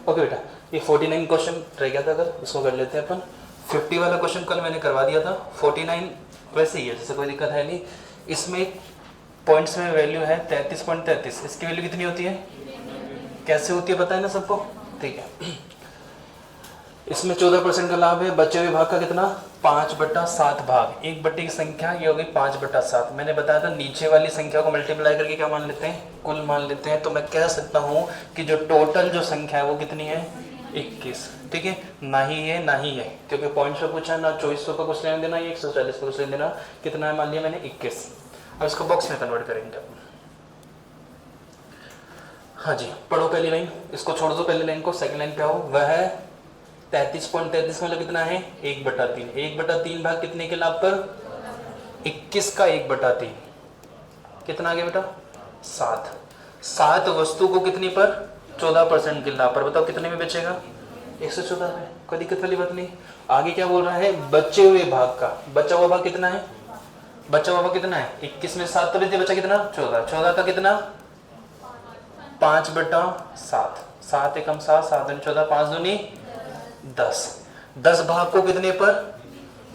Okay बेटा, ये 49 question रह गया था, अगर इसको कर लेते हैं अपन। 50 वाला क्वेश्चन कल मैंने करवा दिया था। 49 वैसे ही है, जैसे कोई दिक्कत है नहीं। इसमें पॉइंट्स में वैल्यू है 33.33, इसकी वैल्यू कितनी होती है, कैसे होती है पता है ना सबको, ठीक है। इसमें 14% का लाभ है, बचे हुए भाग का कितना, 5/7 भाग, एक बट्टे की संख्या ये हो गई 5/7। मैंने बताया था नीचे वाली संख्या को मल्टीप्लाई करके क्या मान लेते हैं, कुल मान लेते हैं। तो मैं कह सकता हूँ कि जो टोटल जो संख्या है वो कितनी है, 21, ठीक है। ना ही है ना ही है, क्योंकि पॉइंट्स पे पूछा ना, 2400 का कुछ लेना देना, 140 का कुछ लेना देना, कितना है मान लिया मैंने 21। अब इसको बॉक्स में कन्वर्ट करेंगे। हाँ जी, पढ़ो पहली लाइन, इसको छोड़ दो पहली लाइन को, सेकंड लाइन पे आओ। वह है 33.33 मतलब कितना है, 1/3। 1/3 भाग कितने के लाभ पर, 21 का 1/3 कितना आ गया बेटा, 7। 7 वस्तु को कितनी पर, 14% के लाभ पर। बताओ कितने में बेचेगा, 114 में। कोई दिक्कत वाली बात नहीं। आगे क्या बोल रहा है, बचे हुए भाग का, बचा हुआ भाग कितना है, बचा हुआ भाग कितना है, 21 में 7 तो बचा कितना, 14। 14 का कितना, 5/7। 7 एकम 7, 7 दूनी 14, 5 दूनी 10। 10 भाग को कितने पर,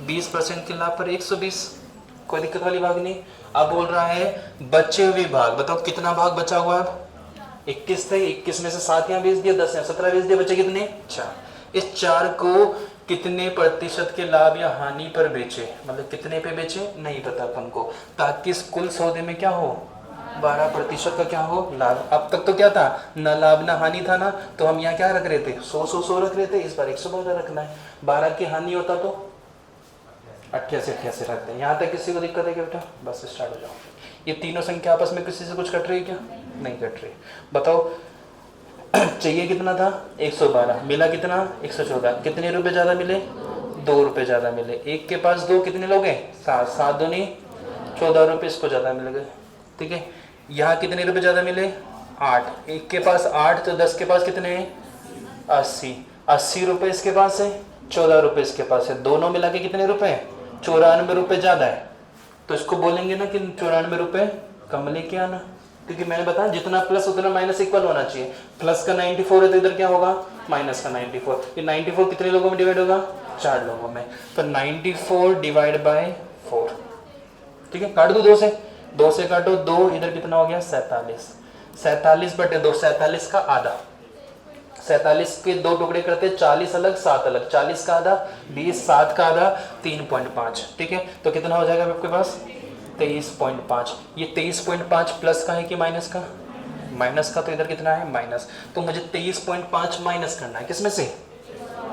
20% के लाभ पर 120। कोई दिक्कत वाली बात नहीं। अब बोल रहा है बचे हुए भाग, बताओ कितना भाग बचा हुआ है, 21 थे, 21 में से 7 यहाँ भेज दिया, 10 यहाँ 17 भेज दिया, बचे कितने, 4। इस 4 को कितने प्रतिशत के लाभ या हानि पर बेचे, मतलब कितने पे बेचे नहीं पता अपन को, ताकि इस कुल सौदे में क्या हो, 12% का क्या हो, लाभ। अब तक तो क्या था, ना लाभ ना हानि था ना, तो हम यहाँ क्या रख रहे थे, 100 रख रहे थे, इस बार 112 रखना है। 12 की हानि होता तो 88 रखते हैं। यहाँ तक किसी को दिक्कत है क्या बेटा, बस स्टार्ट हो जाओ। ये तीनों संख्या आपस में किसी से कुछ कट रही है क्या, नहीं कट रही। बताओ चाहिए कितना था, 112, मिला कितना, 114। कितने रुपए ज्यादा मिले, 2 रुपए ज्यादा मिले। एक के पास 2, कितने लोग हैं, 7, 7 दूनी 14 रुपए इसको ज्यादा मिल गए, ठीक है। यहाँ कितने रुपए ज्यादा मिले, 8। एक के पास 8 तो 10 के पास कितने हैं, 80। 80 रुपए इसके पास है, 14 रुपए इसके पास है, दोनों मिला के कितने रुपए, 94 रुपए ज्यादा है। तो इसको बोलेंगे ना कि 94 रुपए कम लेके आना, क्योंकि मैंने बताया जितना प्लस उतना माइनस इक्वल होना चाहिए। प्लस का 94 है तो इधर क्या होगा, माइनस का 94। ये 94 कितने लोगों में डिवाइड होगा, 4 लोगों में। तो 94 डिवाइड बाय 4, ठीक है। काट दो 2 से, 2 से काटो 2, इधर कितना हो गया, 47। 47/2, 47 का आधा। 47 के 2 टुकड़े करते, 40 अलग 7 अलग, 40 का आधा 20, 7 का आधा 3.5, ठीक है। तो कितना हो जाएगा आपके पास, 23.5। ये 23.5 प्लस का है कि माइनस का, माइनस का, तो इधर कितना है, माइनस। तो मुझे 23.5 माइनस करना है, किसमें से,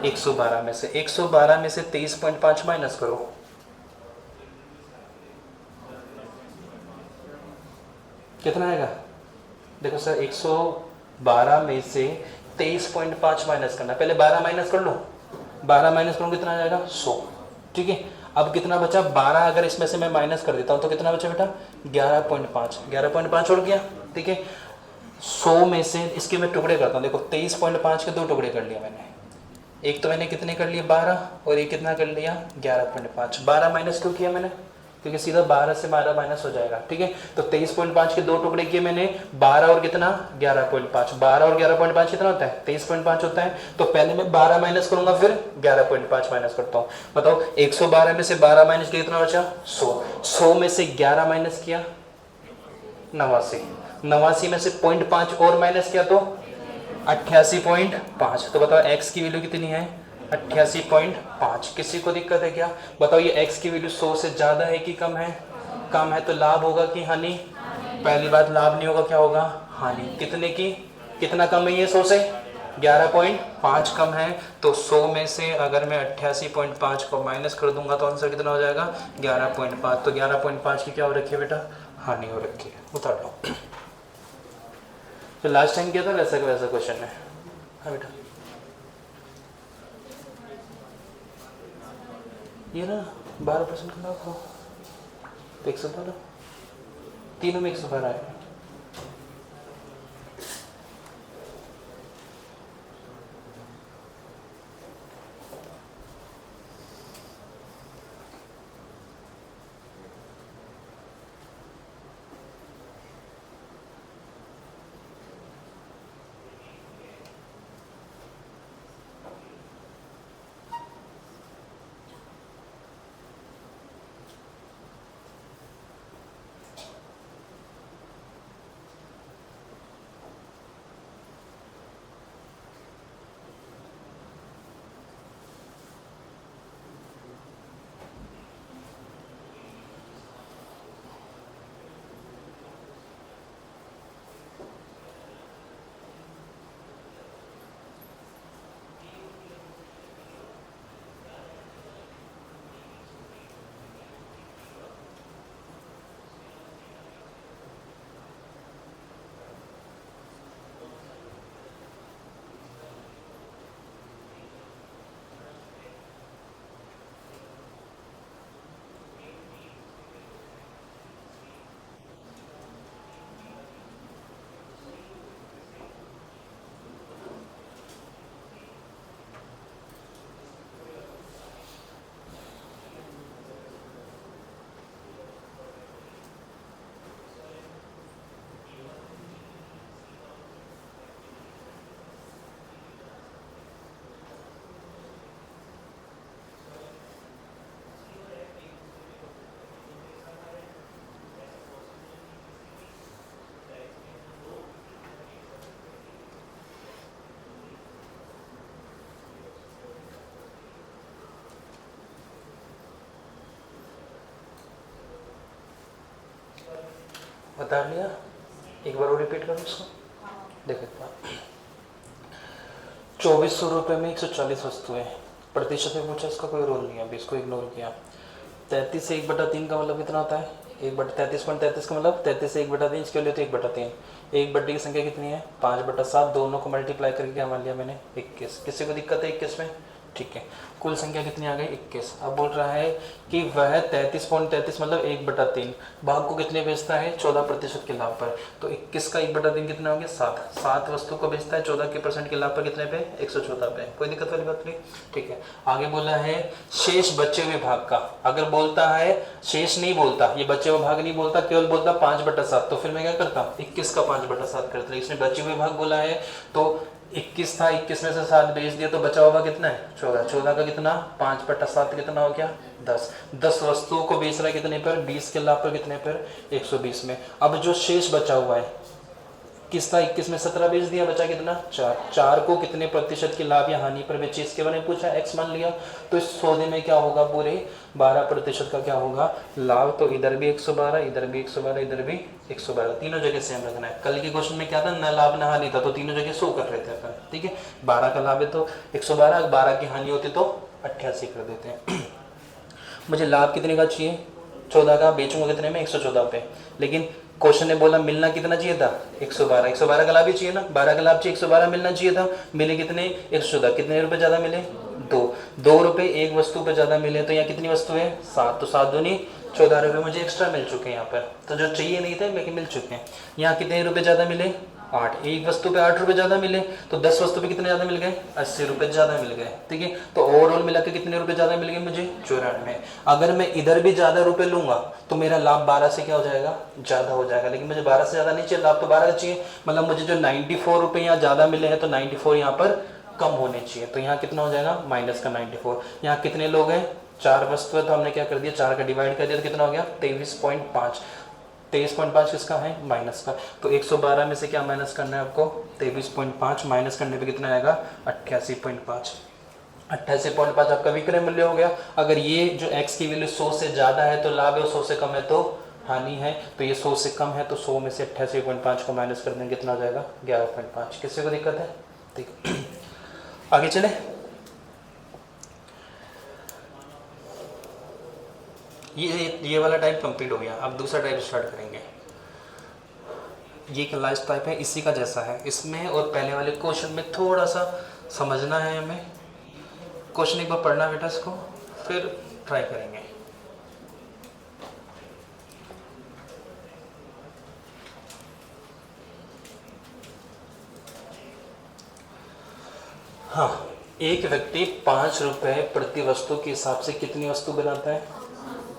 112 में से। 112 में से 23.5 माइनस करो, कितना आएगा, देखो सर 112 में से 23.5 माइनस करना। पहले 12 माइनस कर लो, 12 माइनस करूँ कितना आ जाएगा, 100, ठीक है। अब कितना बचा, 12 अगर इसमें से मैं माइनस कर देता हूँ तो कितना बचा बेटा, 11.5। 11.5 हो गया, ठीक है। 100 में से इसके मैं टुकड़े करता हूँ, देखो 23.5 के 2 टुकड़े कर लिया मैंने। एक तो मैंने कितने कर लिए, 12, और एक कितना कर लिया, 11.5। 12 माइनस क्यों किया मैंने, क्योंकि सीधा 12 से 12 माइनस हो जाएगा, ठीक है। तो 23.5 के 2 टुकड़े किए मैंने, 12 और कितना, 11.5। 12 और 11.5 कितना होता है, 23.5 होता है। तो पहले मैं 12 माइनस करूंगा, फिर 11.5 माइनस करता हूँ। बताओ 112 में से 12 माइनस किया कितना बचा, 100। 100 में से 11 माइनस किया, 89। 89 में से 0.5 और माइनस किया तो 88.5। तो बताओ x की वैल्यू कितनी है, 88.5। किसी को दिक्कत है क्या, बताओ ये x की वैल्यू 100 से ज्यादा है कि कम है, कम है। तो लाभ होगा कि हानि, पहली बात लाभ नहीं होगा, क्या होगा, हानि। कितने की, कितना कम है ये 100 से, 11.5 कम है। तो 100 में से अगर मैं 88.5 को माइनस कर दूंगा तो आंसर कितना हो जाएगा, 11.5। तो 11.5 की क्या हो रखी है बेटा, हानि हो रखी है, उतार लो। तो लास्ट टाइम किया था वैसा का वैसा क्वेश्चन है, हाँ बेटा। ये ना 12% का लाभ हो, 112, तीनों में 112 है। बता लिया, एक बार और रिपीट करो इसको। देखो 2400 रुपये में 140 वस्तुएं, प्रतिशत में पूछा, इसका कोई रोल नहीं है, अभी इसको इग्नोर किया। 33 से 1/3 का मतलब कितना होता है? 1/33.33 का मतलब 33 से 1/3, इसके लिए तो 1/3। 1/3 की संख्या कितनी है? 5/7, दोनों को मल्टीप्लाई करके क्या मान लिया मैंने? 21। किसी को दिक्कत है 21 में? ठीक है, कुल संख्या कितनी आ गई? 21। अब बोल रहा है कि वह 33.33 मतलब 1/3 भाग को कितने बेचता है? 14% के लाभ पर। तो 21 का 1/3 कितना हो गया? 7। 7 वस्तु को बेचता है 14% के लाभ पर, कितने पे? 114 पे। कोई दिक्कत वाली बात नहीं। ठीक है, आगे बोला है शेष बचे हुए भाग का। अगर बोलता है शेष नहीं बोलता, ये बचे हुए भाग नहीं बोलता, केवल बोलता 5/7, तो फिर मैं क्या करता? 21 का 5/7 करता। इसने बचे हुए भाग बोला है तो 21 था, 21 में से 7 बेच दिया तो बचा हुआ कितना है? 14। 14 का कितना? 5/7 कितना हो गया? 10। 10 वस्तुओं को बेच रहा है कितने पर? 20 के लाभ पर। कितने पर? 120 में। अब जो शेष बचा हुआ है किस था? 21 में 17 बेच दिया, बचा कितना? 4। 4 को कितने प्रतिशत की लाभ या हानि पर बेचे, इसके बारे में पूछा, x मान लिया। तो इस सौदे में क्या होगा? पूरे 12% का क्या होगा? लाभ। तो इधर भी 112, इधर भी 112, इधर भी 112, तीनों जगह सेम रखना है। कल के क्वेश्चन में क्या था? न लाभ न हानि था, तो तीनों जगह 100 कर रहे थे अपन। ठीक है, 12 का लाभ है तो 112, 12 की हानि होती तो 88 कर देते हैं। मुझे लाभ कितने का चाहिए? 14 का। बेचूंगा कितने में? 114 पे। लेकिन क्वेश्चन ने बोला मिलना कितना चाहिए था? 112। 112 का लाभ ही चाहिए ना, 12 का लाभ चाहिए, 112 मिलना चाहिए था। मिले कितने? 114। कितने रुपए ज्यादा मिले? 2 रुपए एक वस्तु पे ज्यादा मिले। तो यहाँ कितनी वस्तु है? 7। तो 7 दूनी 14 रुपए मुझे एक्स्ट्रा मिल चुके हैं यहाँ पर। तो जो चाहिए नहीं थे लेकिन मिल चुके हैं। यहाँ कितने रुपए ज्यादा मिले? 8। एक वस्तु पे 8 रुपए ज्यादा मिले, तो 10 वस्तु पे कितने ज्यादा मिल गए? 80 रुपए ज्यादा मिल गए। ठीक है, तो ओवरऑल मिला के कितने रुपए ज्यादा मिल गए मुझे? 94। अगर मैं इधर भी ज्यादा रुपए लूंगा तो मेरा लाभ 12 से क्या हो जाएगा? ज्यादा हो जाएगा। लेकिन मुझे 12 से ज्यादा नहीं चाहिए, लाभ तो 12 चाहिए। मतलब मुझे जो 94 रुपए यहाँ ज्यादा मिले हैं तो 94 यहाँ पर कम होने चाहिए। तो यहाँ कितना हो जाएगा? माइनस का 94। यहाँ कितने लोग हैं? 4 वस्तु है, तो हमने क्या कर दिया? 4 का डिवाइड कर दिया, तो कितना हो गया? 23.5। 23.5 किसका है? माइनस का। तो 112 में से क्या माइनस करना है आपको? 23.5। माइनस करने पे कितना आएगा? 88.5। 88.5 आपका विक्रय मूल्य हो गया। अगर ये जो x की वैल्यू 100 से ज़्यादा है तो लाभ है, 100 से कम है तो हानि है। तो ये 100 से कम है, तो 100 में से 88.5 को माइनस कर देंगे, कितना हो जाएगा? 11.5। किसी को दिक्कत है? ठीक, आगे चले। ये वाला टाइप कंप्लीट हो गया। अब दूसरा टाइप स्टार्ट करेंगे। ये लास्ट टाइप है, इसी का जैसा है। इसमें और पहले वाले क्वेश्चन में थोड़ा सा समझना है हमें। क्वेश्चन एक बार पढ़ना बेटा इसको, फिर ट्राई करेंगे। हाँ, एक व्यक्ति 5 रुपए प्रति वस्तु के हिसाब से कितनी वस्तु बनाता है?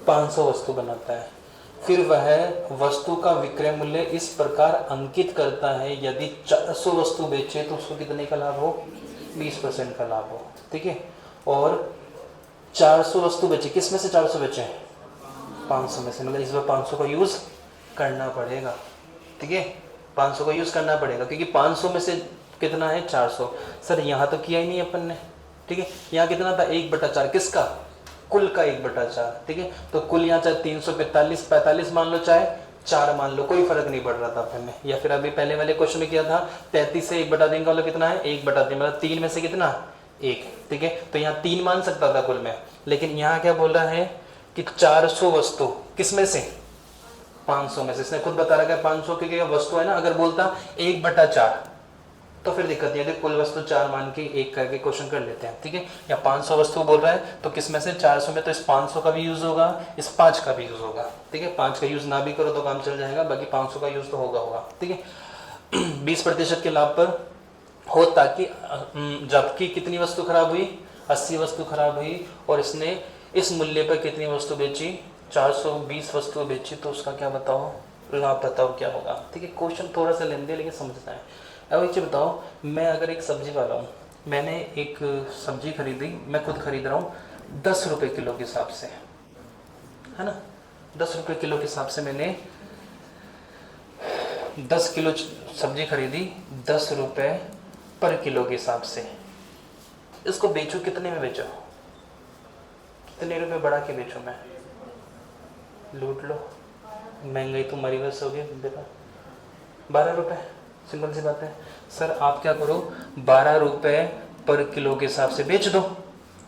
500 वस्तु बनाता है। फिर वह वस्तु का विक्रय मूल्य इस प्रकार अंकित करता है, यदि 400 वस्तु बेचे तो उसको कितने का लाभ हो? 20% का लाभ हो। ठीक है, और 400 वस्तु बेचे, किस में से 400 बेचे? 500 में से। मतलब इस बार 500 का यूज करना पड़ेगा। ठीक है, 500 का यूज करना पड़ेगा, क्योंकि 500 में से कितना है? 400। सर यहाँ तो किया ही नहीं अपन ने। ठीक है, यहाँ कितना था? 1/4। किसका? कुल का 1/4। ठीक है, तो कुल यहाँ चाहे 345 45 मान लो, चाहे 4 मान लो, कोई फर्क नहीं पड़ रहा था अपन ने। या फिर अभी पहले वाले क्वेश्चन में किया था 33 से 1/3 का मतलब कितना है? 1/3, मतलब 3 में से कितना? 1। ठीक है, तो यहाँ 3 मान सकता था कुल में, लेकिन यहाँ क्या बोल रहा है कि 400 वस्तु किस में से? 500 में से। इसने खुद बता रखा है 500 की वस्तु है ना। अगर बोलता 1/4 तो फिर दिक्कत नहीं है, कुल वस्तु 4 मान के 1 करके क्वेश्चन कर लेते हैं। ठीक है, या 500 वस्तु बोल रहा है तो किस में से? 400 में। तो इस 500 का भी यूज होगा, इस 5 का भी यूज होगा। ठीक है, 5 का यूज ना भी करो तो काम चल जाएगा, बाकी 500 का यूज तो होगा। ठीक है, 20% के लाभ पर हो, ताकि जबकि कितनी वस्तु खराब हुई? 80 वस्तु खराब हुई, और इसने इस मूल्य पर कितनी वस्तु बेची? 420 वस्तु बेची। तो उसका क्या बताओ? लाभ बताओ क्या होगा। ठीक है, क्वेश्चन थोड़ा सा लेंदे लेकिन समझना है। अब एक चीज़ बताओ, मैं अगर एक सब्जी वाला हूँ, मैंने एक सब्जी खरीदी, मैं खुद खरीद रहा हूँ 10 रुपये किलो के हिसाब से, है ना। 10 रुपये किलो के हिसाब से मैंने 10 किलो सब्जी खरीदी, 10 रुपये पर किलो के हिसाब से। इसको बेचूं कितने में बेचो? कितने रुपए बढ़ा के बेचूं मैं? लूट लो। महंगाई तो मरी बस हो गई बेटा, 12 रुपये, सिंपल सी बात है। सर आप क्या करो, 12 रुपये पर किलो के हिसाब से बेच दो,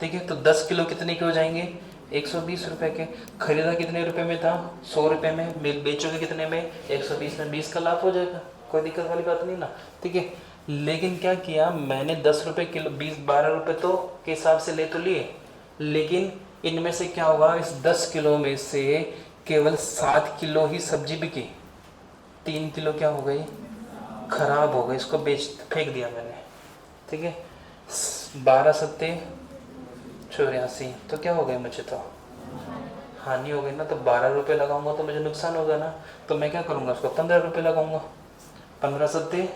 ठीक है। तो 10 किलो कितने के हो जाएंगे, 120 रुपये के। खरीदा कितने रुपए में था, 100 रुपये में, बेचोगे कितने में, 120 में, 20 का लाभ हो जाएगा, कोई दिक्कत वाली बात नहीं ना, ठीक है। लेकिन क्या किया मैंने, 10 रुपये किलो, 12 रुपये तो के हिसाब से ले तो लिए, लेकिन इनमें से क्या हुआ, इस 10 किलो में से केवल 7 किलो ही सब्जी बिकी, 3 किलो क्या हो गई, खराब हो गई, इसको फेंक दिया मैंने, ठीक है। 12 सत्ते 84, तो क्या हो गया, मुझे तो हानि हो गई ना। तो 12 रुपये लगाऊंगा तो मुझे नुकसान होगा ना, तो मैं क्या करूँगा, उसको 15 रुपये लगाऊंगा, 15 सत्ते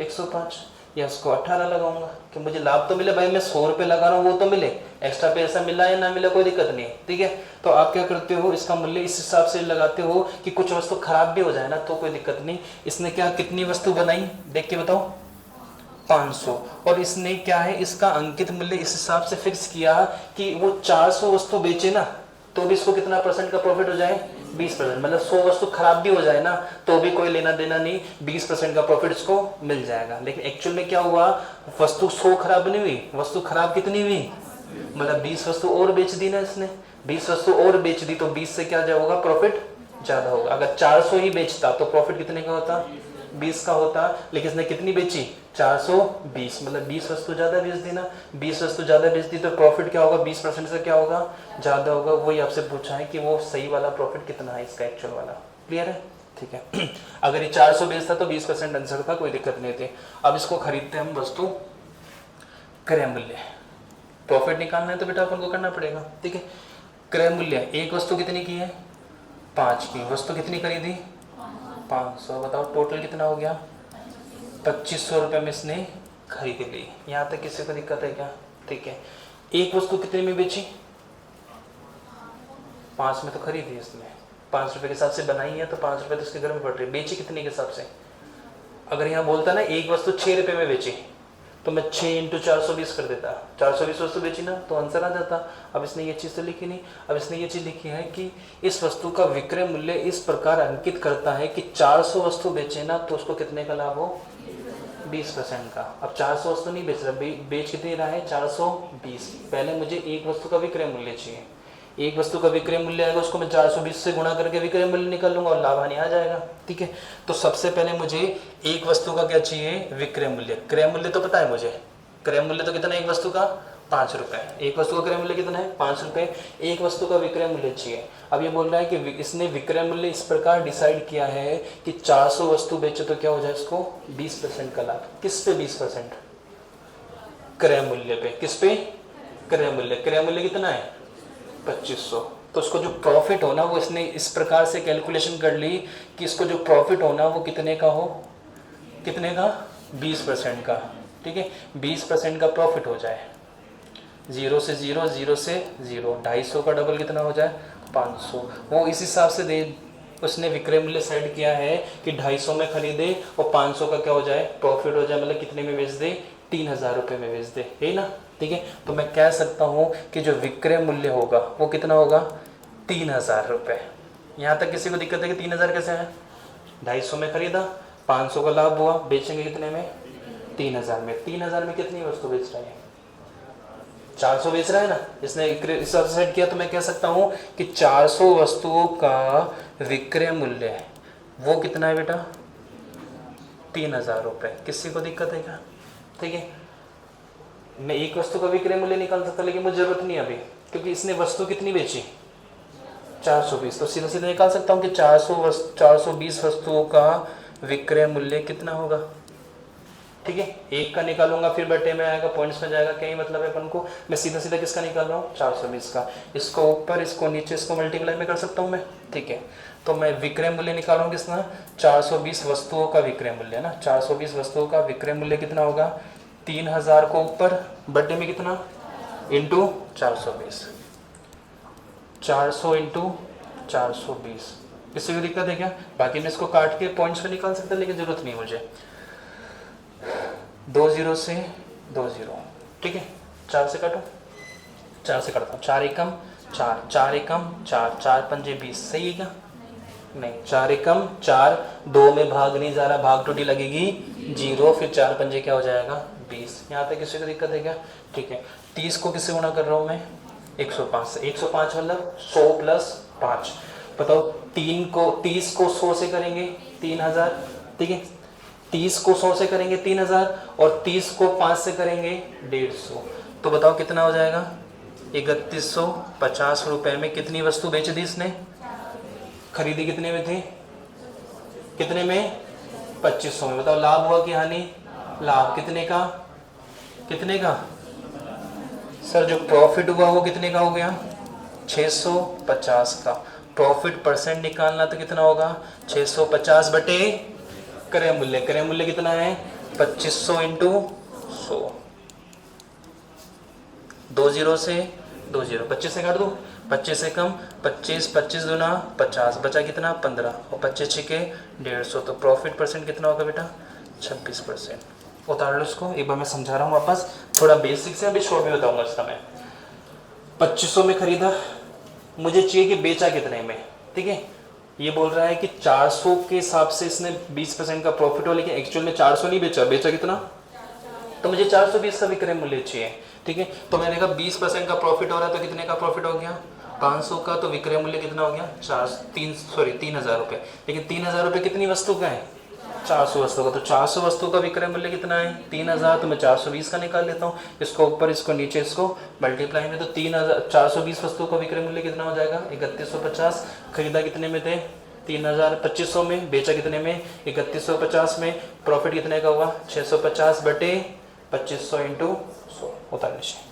105, या उसको 18 लगाऊंगा कि मुझे लाभ तो मिले। भाई मैं 100 रुपये लगा रहा हूँ, वो तो मिले, एक्स्ट्रा पैसा मिला या ना मिला कोई दिक्कत नहीं है, ठीक है। तो आप क्या करते हो, इसका मूल्य इस हिसाब से लगाते हो कि कुछ वस्तु खराब भी हो जाए ना तो कोई दिक्कत नहीं। इसने क्या कितनी वस्तु बनाई, देख के बताओ, 500, और इसने क्या है, इसका अंकित मूल्य इस हिसाब से फिक्स किया कि वो 400 वस्तु बेचे ना तो भी इसको कितना परसेंट का प्रॉफिट हो जाए, 20%। मतलब 100 वस्तु खराब भी हो जाए ना तो भी कोई लेना देना नहीं, 20% का प्रॉफिट इसको मिल जाएगा। लेकिन एक्चुअल में क्या हुआ, वस्तु 100 खराब नहीं हुई, वस्तु खराब कितनी हुई, मतलब 20 वस्तु और बेच दी ना इसने, 20 वस्तु और बेच दी तो 20 से क्या होगा, प्रॉफिट ज्यादा होगा। अगर 400 ही बेचता तो प्रॉफिट कितने का होता, 20 का होता, लेकिन इसने कितनी बेची, 420, मतलब 20 वस्तु ज्यादा बेच दी ना, 20 वस्तु ज्यादा बेच दी तो प्रॉफिट क्या होगा, 20% से क्या होगा, ज्यादा होगा। वही आपसे पूछा है कि वो सही वाला प्रॉफिट कितना है इसका, एक्चुअल वाला, क्लियर है, ठीक है। अगर ये 400 बेचता तो 20% आंसर था, कोई दिक्कत नहीं थी। अब इसको खरीदते हम वस्तु क्रय मूल्य, प्रॉफिट निकालना है तो बेटा अपन को करना पड़ेगा, ठीक है। क्रय मूल्य, एक वस्तु कितनी की है, 5 की, वस्तु कितनी खरीदी, 500, बताओ टोटल कितना हो गया, 2500 रुपये में इसने खरीद ली। यहाँ तक किसी को दिक्कत है क्या, ठीक है। एक वस्तु कितने में बेची, 5 में तो खरीदी इसने, 5 रुपये के हिसाब से बनाई है तो 5 रुपये तो उसके घर में पड़ रही, बेची कितने के हिसाब से। अगर यहाँ बोलता ना एक वस्तु 6 रुपये में बेची तो मैं 6 × 420 कर देता, 420 वस्तु बेची ना तो आंसर आ जाता। अब इसने ये चीज़ तो लिखी नहीं, अब इसने ये चीज़ लिखी है कि इस वस्तु का विक्रय मूल्य इस प्रकार अंकित करता है कि 400 वस्तु बेचे ना तो उसको कितने का लाभ हो, 20% का। अब 400 वस्तु नहीं बेच रहा, बेच कितनी रहा है, 420। पहले मुझे एक वस्तु का विक्रय मूल्य चाहिए, एक वस्तु का विक्रय मूल्य आएगा उसको मैं 420 से गुणा करके विक्रय मूल्य निकाल लूंगा और लाभ हानि आ जाएगा, ठीक है। तो सबसे पहले मुझे एक वस्तु का क्या चाहिए, विक्रय मूल्य। क्रय मूल्य तो पता है मुझे, क्रय मूल्य तो कितना है एक वस्तु का, 5 रुपये। एक वस्तु का क्रय मूल्य कितना है, 5 रुपये। एक वस्तु का विक्रय मूल्य चाहिए। अब ये बोल रहा है कि इसने विक्रय मूल्य इस प्रकार डिसाइड किया है कि 400 वस्तु बेचो तो क्या हो जाए इसको, 20% का लाभ। किस पे 20%, क्रय मूल्य पे। किस पे, क्रय मूल्य। क्रय मूल्य कितना है, 2500। तो उसको जो प्रॉफिट होना वो इसने इस प्रकार से कैलकुलेशन कर ली कि इसको जो प्रॉफिट होना वो कितने का हो, कितने का, 20% का, ठीक है। 20% का प्रॉफिट हो जाए, 0 से 0, 0 से 0, 250 का डबल कितना हो जाए, 500। वो इस हिसाब से दे, उसने विक्रय मूल्य सेट किया है कि 250 में खरीदे और 500 का क्या हो जाए, प्रॉफिट हो जाए, मतलब कितने में बेच दे, 3000 रुपये में बेच दे, है ना, ठीक है। तो मैं कह सकता हूँ कि जो विक्रय मूल्य होगा वो कितना होगा, 3000 रुपये। यहाँ तक किसी को दिक्कत है कि 3000 कैसे है, 250 में खरीदा, 500 का लाभ हुआ, बेचेंगे कितने में, 3000 में। 3000 में कितनी वस्तु बेच रहे हैं, 400 बेच रहा है ना, इसने इस सेट किया। तो मैं कह सकता हूँ कि 400 वस्तुओं का विक्रय मूल्य है वो कितना है बेटा, 3000 रुपये। किसी को दिक्कत है क्या, ठीक है। मैं एक वस्तु का विक्रय मूल्य निकाल सकता लेकिन मुझे जरूरत नहीं अभी, क्योंकि इसने वस्तु कितनी बेची, 420। तो सीधा सीधा निकाल सकता हूँ कि 420 वस्तुओं का विक्रय मूल्य कितना होगा, ठीक है। एक का निकालूंगा फिर बटे में आएगा, पॉइंट्स में जाएगा, क्या ही मतलब है अपन को। मैं सीधा सीधा किसका निकाल रहा हूँ, 420 का। इसको ऊपर इसको नीचे इसको मल्टीप्लाई में कर सकता हूँ मैं, ठीक है। तो मैं विक्रय मूल्य निकालूंगा कितना, 420 वस्तुओं का विक्रय मूल्य ना, 420 वस्तुओं का विक्रय मूल्य कितना होगा, 3000 को ऊपर बटे में कितना, इंटू 420, 400 इंटू 420। किसी को दिक्कत है क्या, बाकी मैं इसको काट के पॉइंट्स में निकाल सकता लेकिन जरूरत नहीं मुझे। 2 0 से 2 0, ठीक है। 4 से काटो, 4 से काटता हूँ, 4 एकम 4, 4 एकम 4, 4 पंजे 20, सही है क्या, नहीं, 4 एकम 4, 2 में भाग नहीं जा रहा, भाग टूटी लगेगी 0, फिर 4 पंजे क्या हो जाएगा 20। यहाँ पे किसी को दिक्कत है क्या? ठीक है, 30 को किससे गुणा कर रहा हूँ मैं? 105 से। 105 मतलब 100 प्लस 5। बताओ 30 को 100 से करेंगे 3000, ठीक है, 30 को 100 से करेंगे 3000 और 30 को 5 से करेंगे 150। तो बताओ कितना हो जाएगा? 3150 रुपए में कितनी वस्तु बेच दी इसने? खरीदी कितने में थी? कितने में? 2500 में। बताओ लाभ हुआ कि हानि? लाभ। कितने का? कितने का सर? जो प्रॉफिट हुआ वो कितने का हो गया? 650 का। प्रॉफिट परसेंट निकालना तो कितना होगा? 650 बटे क्रय मूल्य। क्रय मूल्य कितना है? 2500 इंटू 100। 20 से 20, 25 से काट दो, 25 से कम 25, 25 दूना 50, बचा कितना? 15 और 25 छिके 150। तो प्रॉफिट परसेंट कितना होगा बेटा? 26%। उतार लो इसको, एक बार मैं समझा रहा हूँ वापस, थोड़ा बेसिक से, अभी शॉर्ट में बताऊंगा इसका मैं। 2500 में खरीदा, मुझे चाहिए कि बेचा कितने में, ठीक है। ये बोल रहा है कि 400 के हिसाब से इसने 20% का प्रॉफिट हो, लेकिन एक्चुअल में 400 नहीं बेचा, बेचा कितना? तो मुझे 420 का विक्रय मूल्य चाहिए, ठीक है। तो मैंने कहा 20% का प्रॉफिट हो रहा है, तो कितने का प्रॉफिट हो गया? 500 का। तो विक्रय मूल्य कितना हो गया? 3000 रुपये। लेकिन 3000 रुपये कितनी वस्तु का है? 400 वस्तु का। तो 400 वस्तु का विक्रय मूल्य कितना है? 3000। तो मैं 420 का निकाल लेता हूँ, इसको ऊपर इसको नीचे इसको मल्टीप्लाई में। तो 3000, 420 वस्तु का विक्रय मूल्य कितना हो जाएगा? 3150। खरीदा कितने में थे? 2500 में। बेचा कितने में? 3150 में। प्रॉफिट कितने का हुआ? 650 बटे 2500 इंटू 100। उतार लीजिए।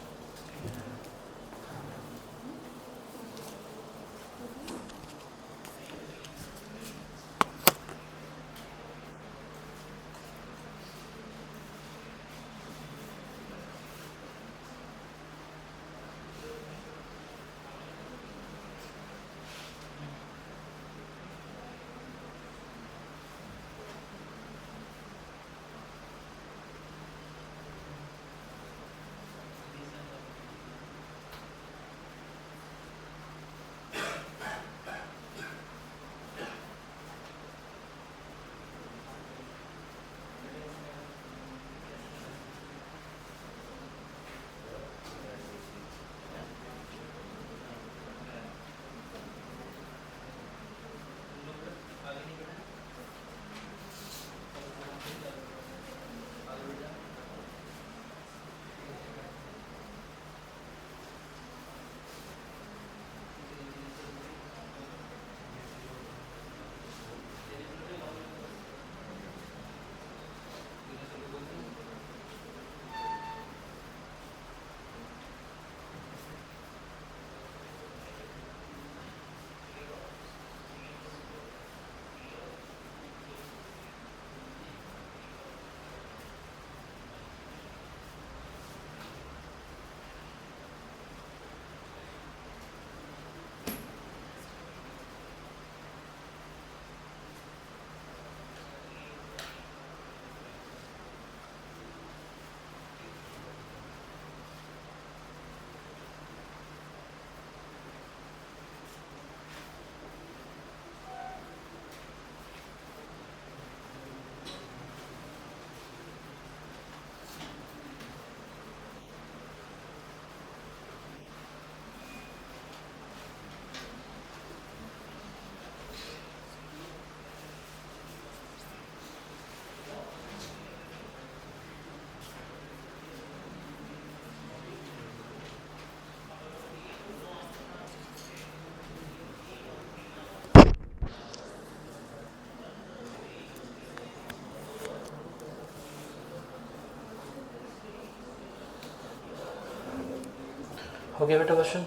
हो गया बेटा क्वेश्चन?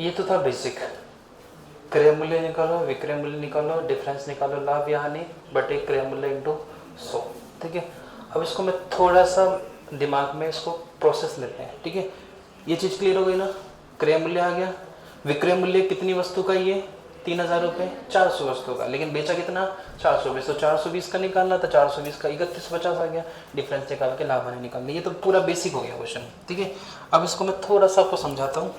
ये तो था बेसिक। क्रय मूल्य निकालो, विक्रय मूल्य निकालो, डिफरेंस निकालो, लाभ या हानि बटे क्रय मूल्य इंटू 100, ठीक है। अब इसको मैं थोड़ा सा दिमाग में इसको प्रोसेस लेते हैं, ठीक है। ये चीज़ क्लियर हो गई ना? क्रय मूल्य आ गया, विक्रय मूल्य कितनी वस्तु का? ये 3000 रुपये, 400 वस्तु का, लेकिन बेचा कितना? 420। तो 420 का निकालना था, 420 का 3150 आ गया, डिफरेंस निकाल के लाभ हानि निकालना। ये तो पूरा बेसिक हो गया क्वेश्चन, ठीक है। अब इसको मैं थोड़ा सा आपको समझाता हूँ।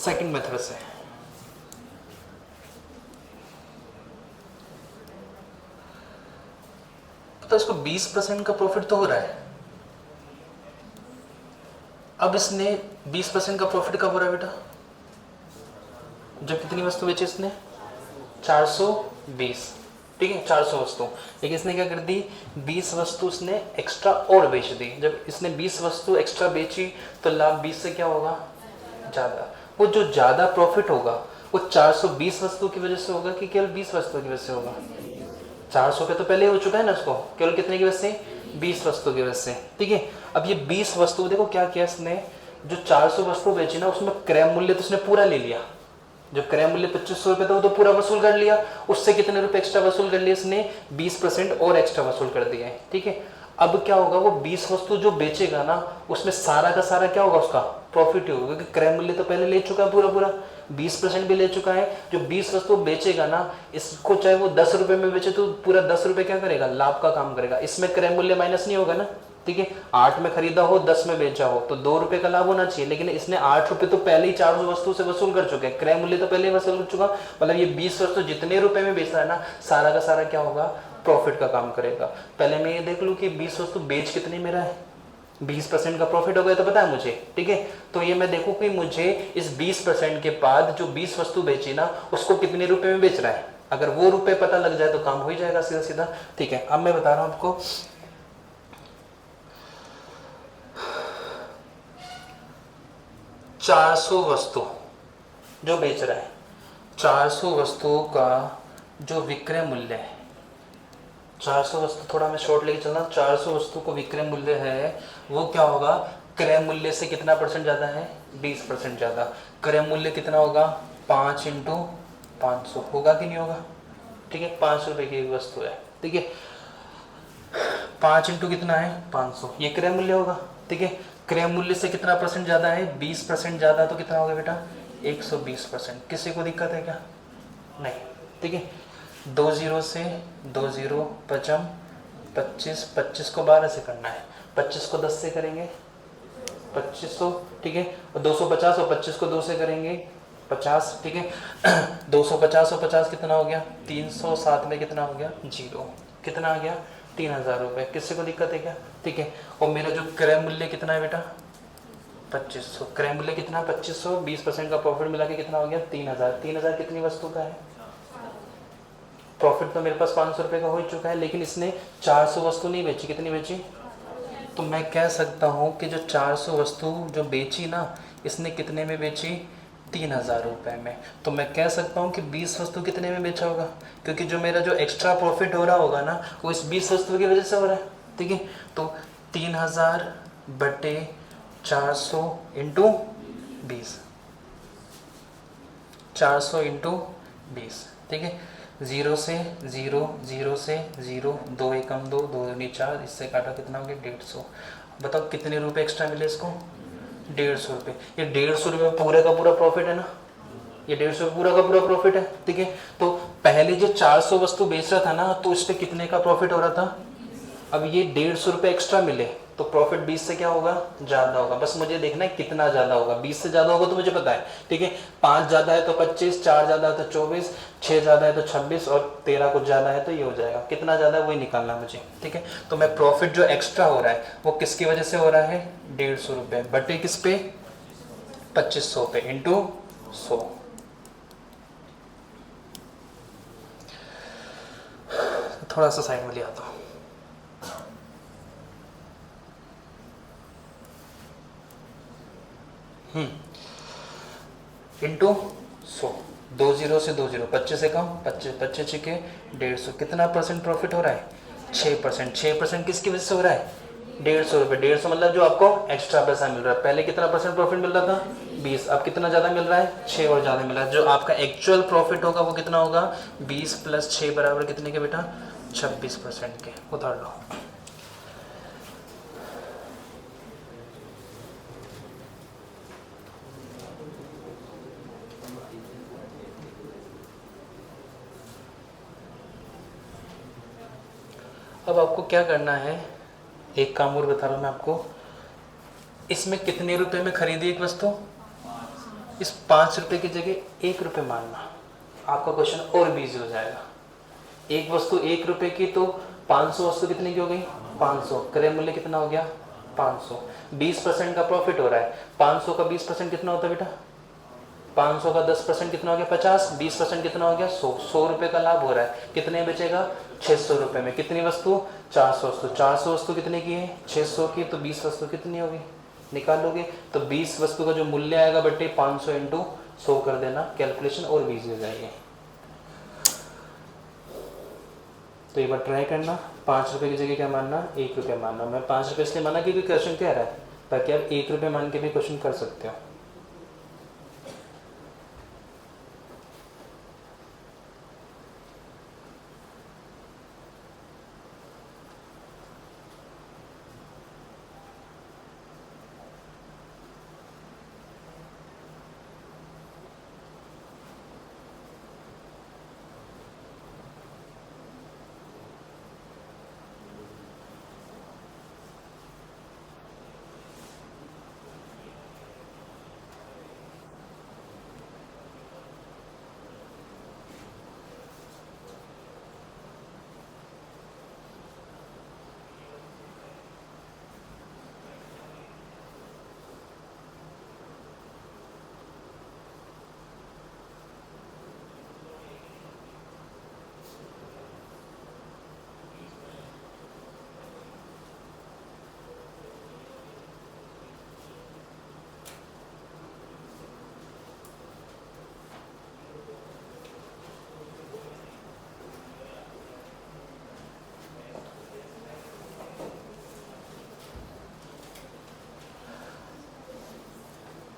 सेकंड मेथड से। तो इसको 20% का प्रॉफिट तो हो रहा है। अब इसने 20% का प्रॉफिट कब हो रहा है बेटा? जब कितनी वस्तु बेची इसने? 420, ठीक है, 400 वस्तु। लेकिन इसने क्या कर दी, 20 वस्तु इसने एक्स्ट्रा और बेच दी। जब इसने 20 वस्तु एक्स्ट्रा बेची तो लाभ 20 से क्या होगा? ज़्यादा। वो जो ज़्यादा प्रॉफिट होगा वो 420 वस्तु की वजह से होगा कि केवल 20 वस्तु की वजह से होगा? 400 पे तो पहले हो चुका है ना उसको, केवल कितने की वजह से? 20 वस्तु की वजह से, ठीक है। अब ये 20 वस्तु देखो क्या किया इसने, जो 400 वस्तु बेची ना उसमें क्रय मूल्य तो उसने पूरा ले लिया। जो क्रय मूल्य 2500 रुपये था वो तो पूरा वसूल कर लिया। उससे कितने रुपए एक्स्ट्रा वसूल कर लिए इसने? 20% और एक्स्ट्रा वसूल कर दिया है, ठीक है। अब क्या होगा, वो 20 वस्तु जो बेचेगा ना उसमें सारा का सारा क्या होगा? उसका प्रॉफिट ही होगा, क्योंकि क्रय मूल्य तो पहले ले चुका है पूरा 20% भी ले चुका है। जो 20 वस्तु बेचेगा ना, इसको चाहे वो 10 रुपए में बेचे तो पूरा 10 रुपए क्या करेगा? लाभ का काम करेगा। इसमें क्रय मूल्य माइनस नहीं होगा ना, ठीक है। 8 में खरीदा हो, 10 में बेचा हो तो 2 रुपए का लाभ होना चाहिए, लेकिन इसने 8 रुपए तो पहले ही 400 वस्तु से वसूल कर चुके हैं। क्रय मूल्य तो पहले ही वसूल कर चुका, मतलब ये 20 वस्तु जितने रुपए में बेच रहा है ना, सारा का सारा क्या होगा? प्रॉफिट का काम करेगा। पहले मैं ये देख लूं कि 20 वस्तु बेच कितने में रहा है, 20% का प्रॉफिट हो गया तो पता है मुझे, ठीक है। तो ये मैं देखूं कि मुझे इस 20% के बाद जो 20 वस्तु बेची ना उसको कितने रुपए में बेच रहा है। अगर वो रुपए पता लग जाए तो काम हो ही जाएगा सीधा सीधा, ठीक है। अब मैं बता रहा हूं आपको, 400 वस्तु जो बेच रहा है, 400 वस्तुओं का जो विक्रय मूल्य है, 400 वस्तु, थोड़ा मैं शॉर्ट लेके चलना, 400 वस्तु को विक्रय मूल्य है वो क्या होगा? क्रय मूल्य से कितना परसेंट ज़्यादा है? 20% ज़्यादा। क्रय मूल्य कितना होगा? 5 × 500 होगा कि नहीं होगा, ठीक है। 5 रुपए की वस्तु है, ठीक है। 5 × कितना है? 500, ये क्रय मूल्य होगा, ठीक है। क्रय मूल्य से कितना परसेंट ज़्यादा है? 20% ज़्यादा, तो कितना होगा बेटा? 120%। किसी को दिक्कत है क्या? नहीं, ठीक है। 2 0 से 2 0 पचम 25, 25 को 12 से करना है, 25 को 10 से करेंगे 2500, ठीक है। और 250 और 25 को 2 से करेंगे 50, ठीक है। 250 और 50 कितना हो गया? 307 में कितना हो गया? 0, कितना आ गया? 3000 रुपये। किसी को दिक्कत है क्या? ठीक है। और मेरा जो क्रय मूल्य कितना है बेटा? 2500। क्रय मूल्य कितना? 2500, 20% का प्रॉफिट मिला के कितना हो गया? 3000। 3000 कितनी वस्तु का है? प्रॉफिट तो मेरे पास 500 रुपये का हो चुका है, लेकिन इसने 400 वस्तु नहीं बेची। कितनी बेची? तो मैं कह सकता हूँ कि जो 400 वस्तु जो बेची ना, इसने कितने में बेची? 3000 रुपये में। तो मैं कह सकता हूँ कि 20 वस्तु कितने में बेचा होगा, क्योंकि जो मेरा जो एक्स्ट्रा प्रॉफिट हो रहा होगा ना वो इस 20 वस्तु की वजह से हो रहा है, ठीक है। तो 3000 बटे 400 × 20, 400 × 20, ठीक है। 0 से 0, 0 से 0, 2 एकम 2, 2 दूनी 4, इससे काटा कितना हो गया? 150। बताओ कितने रुपए एक्स्ट्रा मिले इसको? 150 रुपये। ये 150 रुपये पूरे का पूरा प्रॉफिट है ना, ये 150 पूरा का पूरा प्रॉफिट है, ठीक है। तो पहले जो 400 वस्तु बेच रहा था ना, तो इस पे कितने का प्रॉफिट हो रहा था? अब ये 150 रुपये एक्स्ट्रा मिले तो प्रॉफिट 20 से क्या होगा? ज़्यादा होगा। बस मुझे देखना है कितना ज़्यादा होगा। 20 से ज़्यादा होगा तो मुझे पता है, ठीक है। 5 ज़्यादा है तो 25, 4 ज़्यादा है तो 24, 6 ज़्यादा है तो 26 और 13 कुछ ज़्यादा है तो ये हो जाएगा। कितना ज़्यादा है वही निकालना है मुझे, ठीक है। तो मैं प्रॉफिट जो एक्स्ट्रा हो रहा है वो किसकी वजह से हो रहा है? 150 रुपये बटे किस पे? 2500 पे इंटू 100। थोड़ा सा साइड में ले आता हूँ। इंटू 100, 2 0 से 2 0, 25 से कम 25, 25 छिके 150। कितना परसेंट प्रॉफिट हो रहा है? 6%। 6% किसकी वजह से हो रहा है? 150 रुपये। 150 मतलब जो आपको एक्स्ट्रा पैसा मिल रहा है। पहले कितना परसेंट प्रॉफिट मिल रहा था? 20। अब कितना ज़्यादा मिल रहा है? 6 और ज़्यादा मिल रहा है। जो आपका एक्चुअल प्रॉफिट होगा वो कितना होगा? 20 + 6 बराबर कितने के बेटा? 26% के। उतार लो। अब आपको क्या करना है, एक काम और बता रहा हूँ मैं आपको। इसमें कितने रुपए में खरीदी एक वस्तु? इस 5 रुपये की जगह 1 रुपये मानना, आपका क्वेश्चन और भी ईजी हो जाएगा। एक वस्तु 1 रुपये की तो 500 वस्तु कितने की हो गई? 500। क्रय मूल्य कितना हो गया? 500। 20% का प्रॉफिट हो रहा है। 500 का 20% कितना होता है बेटा? 500 का 10% कितना हो गया? 50। 20% कितना हो गया? 100। 100 रुपये का लाभ हो रहा है। कितने बचेगा? 600 रुपये में। कितनी वस्तु? 400 वस्तु। 400 वस्तु कितने की है? 600 की। तो 20 वस्तु कितनी होगी? निकाल लोगे तो 20 वस्तु का जो मूल्य आएगा बटे 500 इंटू 100 कर देना, कैलकुलेशन और भी ईजी हो जाएगी। तो एक बार ट्राई करना। 5 रुपये की जगह क्या मानना? 1 रुपये मानना। मैं 5 रुपये इसलिए माना क्योंकि क्वेश्चन कह रहा है, ताकि आप 1 रुपये मान के भी क्वेश्चन कर सकते हो।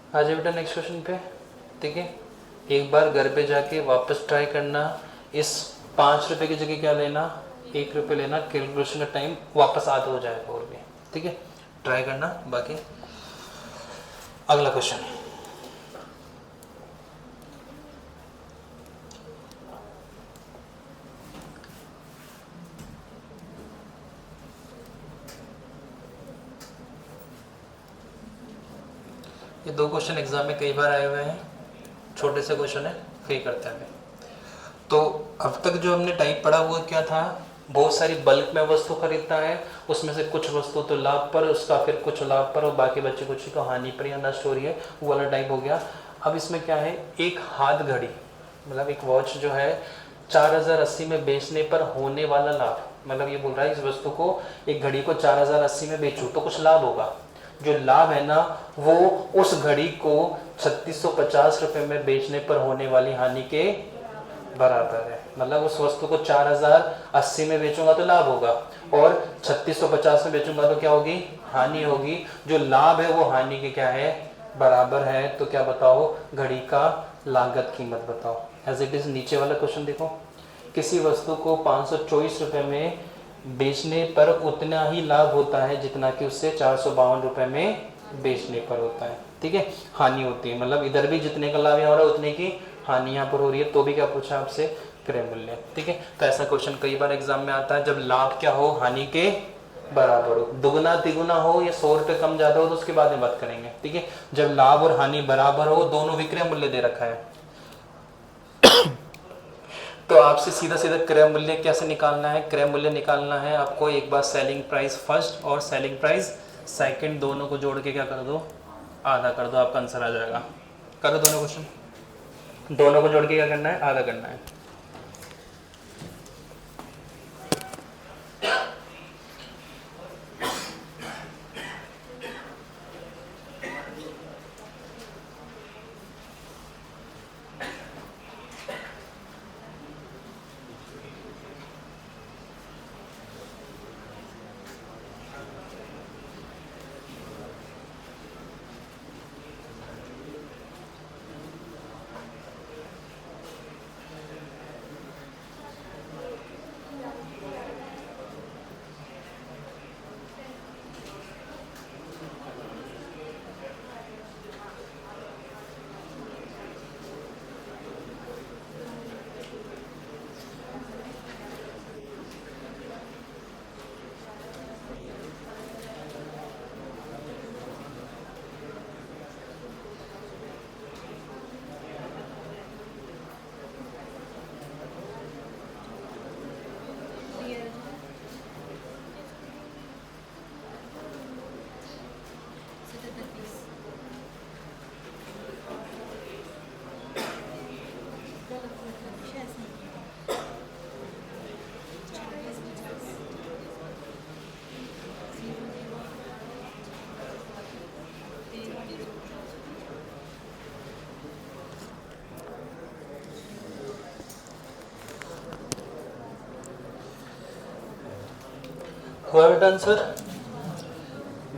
आ जाए बेटा नेक्स्ट क्वेश्चन पे। ठीक है, एक बार घर पे जाके वापस ट्राई करना। इस 5 रुपये की जगह क्या लेना? 1 रुपये लेना। कैलकुलेशन का टाइम वापस आधा हो जाएगा और भी। ठीक है, ट्राई करना। बाकी अगला क्वेश्चन, ये 2 क्वेश्चन एग्जाम में कई बार आए हुए हैं। छोटे से क्वेश्चन है, कई करते हैं। तो अब तक जो हमने टाइप पढ़ा हुआ क्या था? बहुत सारी बल्क में वस्तु खरीदता है, उसमें से कुछ वस्तु तो लाभ पर, उसका फिर कुछ लाभ पर और बाकी बच्चे कुछ को हानि पर या नष्ट हो रही है, वो वाला टाइप हो गया। अब इसमें क्या है? एक हाथ घड़ी, मतलब एक वॉच जो है 4080 में बेचने पर होने वाला लाभ, मतलब ये बोल रहा है इस वस्तु को, एक घड़ी को 4080 में बेचूं तो कुछ लाभ होगा। जो लाभ है ना, वो उस घड़ी को 3650 रुपये में बेचने पर होने वाली हानि के बराबर है। मतलब उस वस्तु को 4080 में बेचूंगा तो लाभ होगा और 3650 में बेचूंगा तो क्या होगी? हानि होगी। जो लाभ है वो हानि के क्या है? बराबर है। तो क्या बताओ? घड़ी का लागत कीमत बताओ। एज इट इज नीचे वाला क्वेश्चन देखो, किसी वस्तु को 524 रुपये में बेचने पर उतना ही लाभ होता है जितना कि उससे 452 रुपये में बेचने पर होता है। ठीक है, हानि होती है, मतलब इधर भी जितने का लाभ यहाँ हो रहा है उतने की हानि यहाँ पर हो रही है। तो भी क्या पूछा आपसे? क्रय मूल्य। ठीक है, तो ऐसा क्वेश्चन कई बार एग्जाम में आता है, जब लाभ क्या हो? हानि के बराबर हो। दुगुना तिगुना हो या 100 रुपये कम ज्यादा हो तो उसके बाद में बात करेंगे। ठीक है, जब लाभ और हानि बराबर हो, दोनों विक्रय मूल्य दे रखा है, तो आपसे सीधा सीधा क्रय मूल्य कैसे निकालना है? क्रय मूल्य निकालना है आपको, एक बार सेलिंग प्राइस फर्स्ट और सेलिंग प्राइस सेकंड दोनों को जोड़ के क्या कर दो? आधा कर दो, आपका आंसर आ जाएगा। करो दोनों क्वेश्चन, दोनों को जोड़ के क्या करना है? आधा करना है। हुआ बेटा आंसर?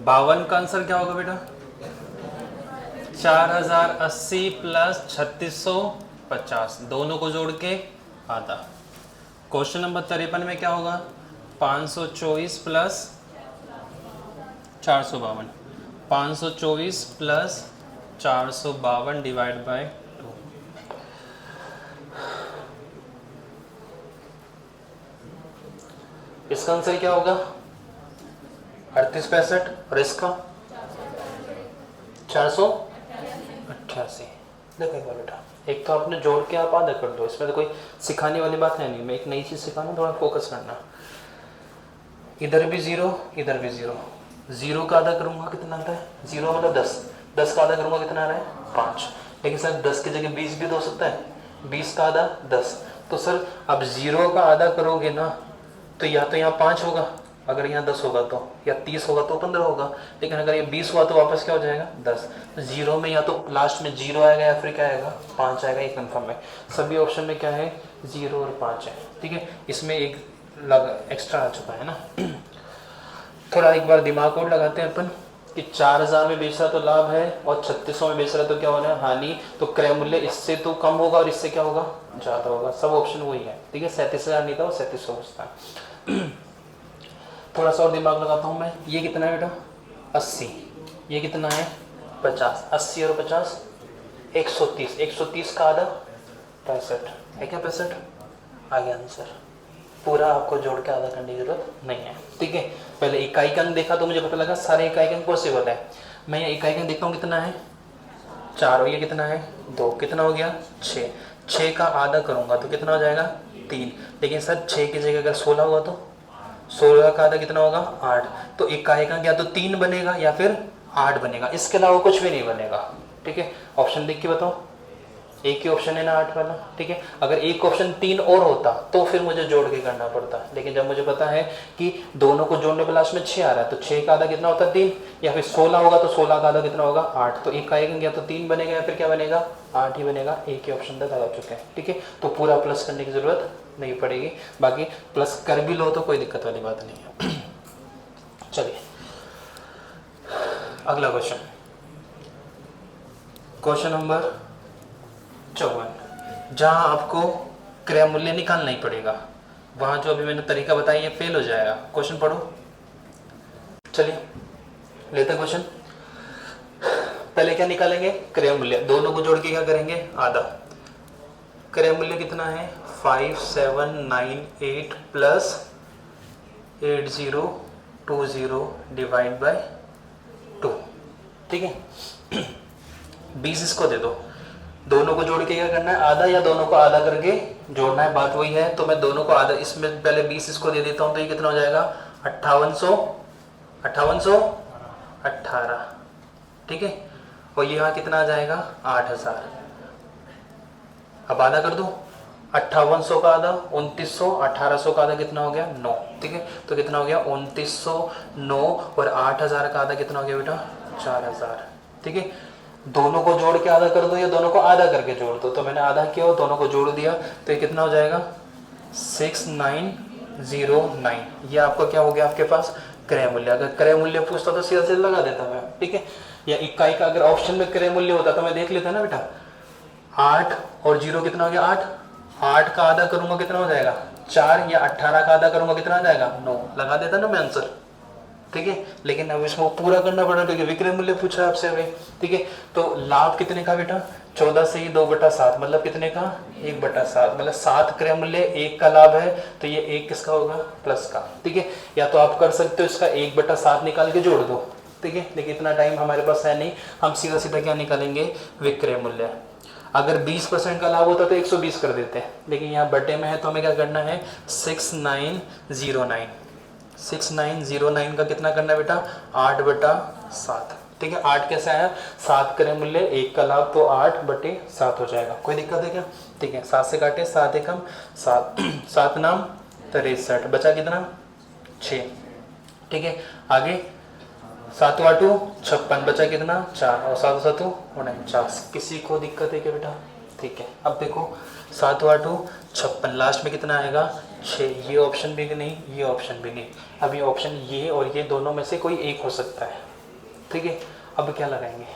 52 का आंसर क्या होगा बेटा? 4080 प्लस 3650, दोनों को जोड़ के आधा। क्वेश्चन नंबर 53 में क्या होगा? 524 प्लस 452, 524 प्लस 452 डिवाइड बाय 2। इसका आंसर क्या होगा? 3865, और इसका 488। देखो एक बार बेटा, एक तो आपने जोड़ के आप आधा कर दो, इसमें तो कोई सिखाने वाली बात है नहीं, मैं एक नई चीज सिखाना, थोड़ा फोकस करना। इधर भी जीरो, इधर भी जीरो, जीरो का आधा करूंगा कितना आता है? जीरो मतलब 10, 10 का आधा करूंगा कितना आ रहा है? 5। लेकिन सर 10 की जगह 20 भी तो हो सकता है, 20 का आधा 10। तो सर अब जीरो का आधा करोगे ना, तो या तो यहाँ 5 होगा, अगर यहाँ 10 होगा तो, या 30 होगा तो 15 होगा, लेकिन अगर ये 20 हुआ तो वापस क्या हो जाएगा? 10। तो जीरो में या तो लास्ट में जीरो आएगा या फिर क्या आएगा? 5 आएगा, ये कंफर्म है। सभी ऑप्शन में क्या है? 0 और 5 है, ठीक है। इसमें एक एक्स्ट्रा आ चुका है ना। थोड़ा एक बार दिमाग और लगाते हैं अपन कि 4000 में बेच रहा तो लाभ है, और 3600 में बेच रहा तो क्या होना है? हानि। तो क्रय मूल्य इससे तो कम होगा और इससे क्या होगा? ज़्यादा होगा। सब ऑप्शन वही है, ठीक है। 37,000 नहीं था, वो 3700 बचता है। थोड़ा सा और दिमाग लगाता हूँ मैं। ये कितना है बेटा? 80। ये कितना है? 50। 80 और 50 130। 130 का आधा 65 है क्या? 65 आ गया आंसर। पूरा आपको जोड़ के आधा करने की जरूरत नहीं है, ठीक है। पहले इकाई का अंक देखा तो मुझे पता लगा सारे इकाई का अंक पॉसिबल है। मैं ये इकाई का अंक देखता हूँ कितना है? 4। और ये कितना है? 2। कितना हो गया? 6। 6 का आधा करूंगा तो कितना हो जाएगा? 3। लेकिन सर 6 की जगह अगर 16 हुआ तो 16 का आधा कितना होगा? 8। तो इकाई का या तो 3 बनेगा या फिर 8 बनेगा, इसके अलावा कुछ भी नहीं बनेगा, ठीक है। ऑप्शन देख के बताओ। एक ही ऑप्शन है ना 8 वाला, ठीक है। अगर एक ऑप्शन 3 और होता तो फिर मुझे जोड़ के करना पड़ता, लेकिन जब मुझे पता है कि दोनों को जोड़ने पर लास्ट में 6 आ रहा है, तो 6 का आधा कितना होता है? 3। या फिर 16 होगा तो 16 का आधा कितना होगा? 8। तो एक का एक या तो 3 बनेगा या फिर क्या बनेगा? 8 ही बनेगा। एक ही ऑप्शन तक आ चुके हैं, ठीक है। तो पूरा प्लस करने की जरूरत नहीं पड़ेगी, बाकी प्लस कर भी लो तो कोई दिक्कत वाली बात नहीं है। चलिए अगला क्वेश्चन, क्वेश्चन नंबर 54। जहां आपको क्रय मूल्य निकालना ही पड़ेगा, वहां जो अभी मैंने तरीका बताया ये फेल हो जाएगा। क्वेश्चन पढ़ो। चलिए लेते क्वेश्चन। पहले क्या निकालेंगे? क्रय मूल्य। दोनों को जोड़ के क्या करेंगे? आधा। क्रय मूल्य कितना है? 5798 प्लस 8020 डिवाइड बाय 2, ठीक है। 20 इसको दे दो। दोनों को जोड़ के क्या करना है? आधा, या दोनों को आधा करके जोड़ना है, बात वही है। तो मैं दोनों को आधा, इसमें पहले 20 इसको दे देता हूं, तो ये कितना हो जाएगा? 5818, ठीक है। और ये यहाँ कितना आ जाएगा? 8000। अब आधा कर दो। 5800 का आधा 2900, 1800 का आधा कितना हो गया? 9, ठीक है। तो कितना हो गया? 2909, और 8000 का आधा कितना हो गया बेटा? 4000, ठीक है। दोनों को जोड़ के आधा कर दो या दोनों को आधा करके जोड़ दो। तो मैंने आधा किया और दोनों को जोड़ दिया, तो ये कितना हो जाएगा? 6909। ये आपका क्या हो गया आपके पास? क्रय मूल्य। अगर क्रय मूल्य पूछता तो सीधा सीधा लगा देता मैं, ठीक है। या इकाई का अगर ऑप्शन में क्रय मूल्य होता तो मैं देख लेता ना बेटा। 8 और 0 कितना हो गया? 8। 8 का आधा करूंगा कितना हो जाएगा? 4। या 18 का आधा करूंगा कितना आ जाएगा? 9। लगा देता ना मैं आंसर, ठीक है। लेकिन अब इसको पूरा करना पड़ा, ठीक है। विक्रय मूल्य पूछा आपसे अभी, ठीक है। तो लाभ कितने का बेटा? 14 से ही 2/7, मतलब कितने का? 1/7, मतलब 7 क्रय मूल्य, 1 का लाभ है, तो ये 1 किसका होगा? प्लस का, ठीक है। या तो आप कर सकते हो इसका 1/7 निकाल के जोड़ दो, ठीक है। लेकिन इतना टाइम हमारे पास है नहीं, हम सीधा सीधा क्या निकालेंगे? विक्रय मूल्य। अगर 20% का लाभ होता तो 120 कर देते हैं, लेकिन यहाँ बटे में है तो हमें क्या करना है? 6909। 6909 का कितना करना है बेटा? 8/7, ठीक है। 8 कैसा है? 7 क्रय मूल्य, 1 का लाभ, तो 8/7 हो जाएगा। कोई दिक्कत है क्या? ठीक है। 7 से काटे, 7 एकम 7, 7 नाम 63, बचा कितना? 6, ठीक है। आगे 7 8 56, बचा कितना? 4, और 7 7 49। किसी को दिक्कत है क्या बेटा? ठीक है। अब देखो 7 8 56, लास्ट में कितना आएगा? 6, ये ऑप्शन भी नहीं, ये ऑप्शन भी नहीं। अब ये ऑप्शन ये और ये दोनों में से कोई एक हो सकता है, ठीक है। अब क्या लगाएंगे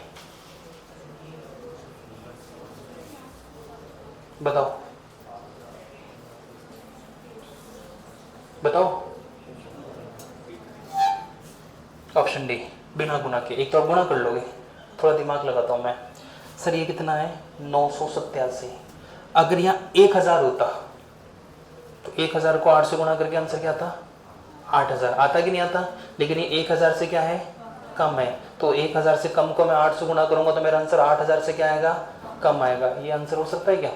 बताओ, बताओ। ऑप्शन डी, बिना गुणा के। एक तो आप गुणा कर लोगे, थोड़ा दिमाग लगाता हूँ मैं। सर ये कितना है 987। अगर यहाँ 1000 होता तो 1000 को 8 से गुणा करके आंसर क्या आता 8000 आता कि नहीं आता। लेकिन ये 1000 से क्या है कम है, तो 1000 से कम को मैं 8 से गुणा करूंगा तो मेरा आंसर 8000 से क्या आएगा कम आएगा। ये आंसर हो सकता है क्या,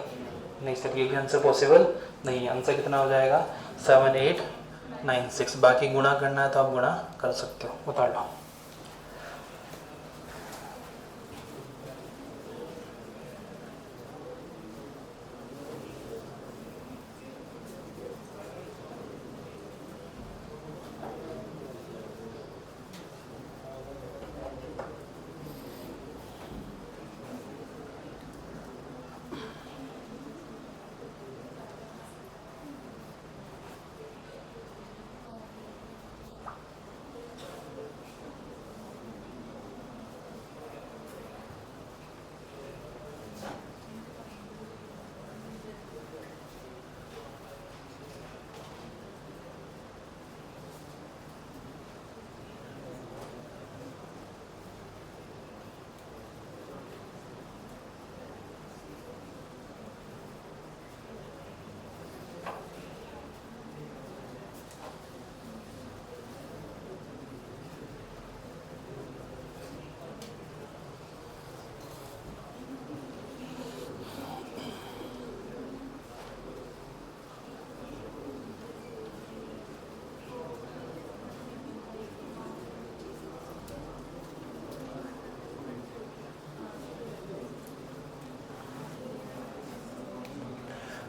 नहीं सर ये भी आंसर पॉसिबल नहीं है। आंसर कितना हो जाएगा 7896। बाकी गुणा करना है तो आप गुणा कर सकते हो, उतार लो।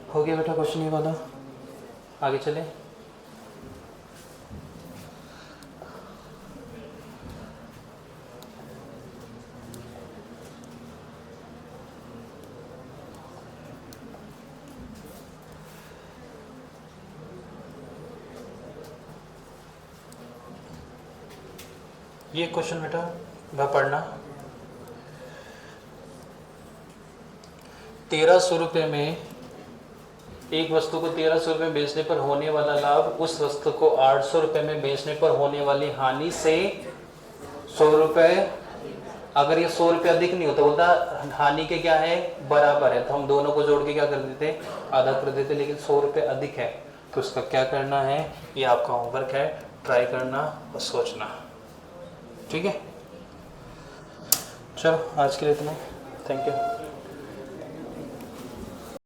हो गया बेटा क्वेश्चन ये वाला, आगे चले। ये क्वेश्चन बेटा वह पढ़ना, 1300 रुपये में एक वस्तु को 1300 रुपये में बेचने पर होने वाला लाभ उस वस्तु को 800 रुपये में बेचने पर होने वाली हानि से 100 रुपये। अगर ये 100 रुपये अधिक नहीं होता, बोलता हानि के क्या है बराबर है, तो हम दोनों को जोड़ के क्या कर देते आधा कर देते। लेकिन 100 रुपये अधिक है तो उसका क्या करना है, ये आपका होमवर्क है, ट्राई करना और सोचना, ठीक है। चलो आज के लिए इतना, थैंक यू।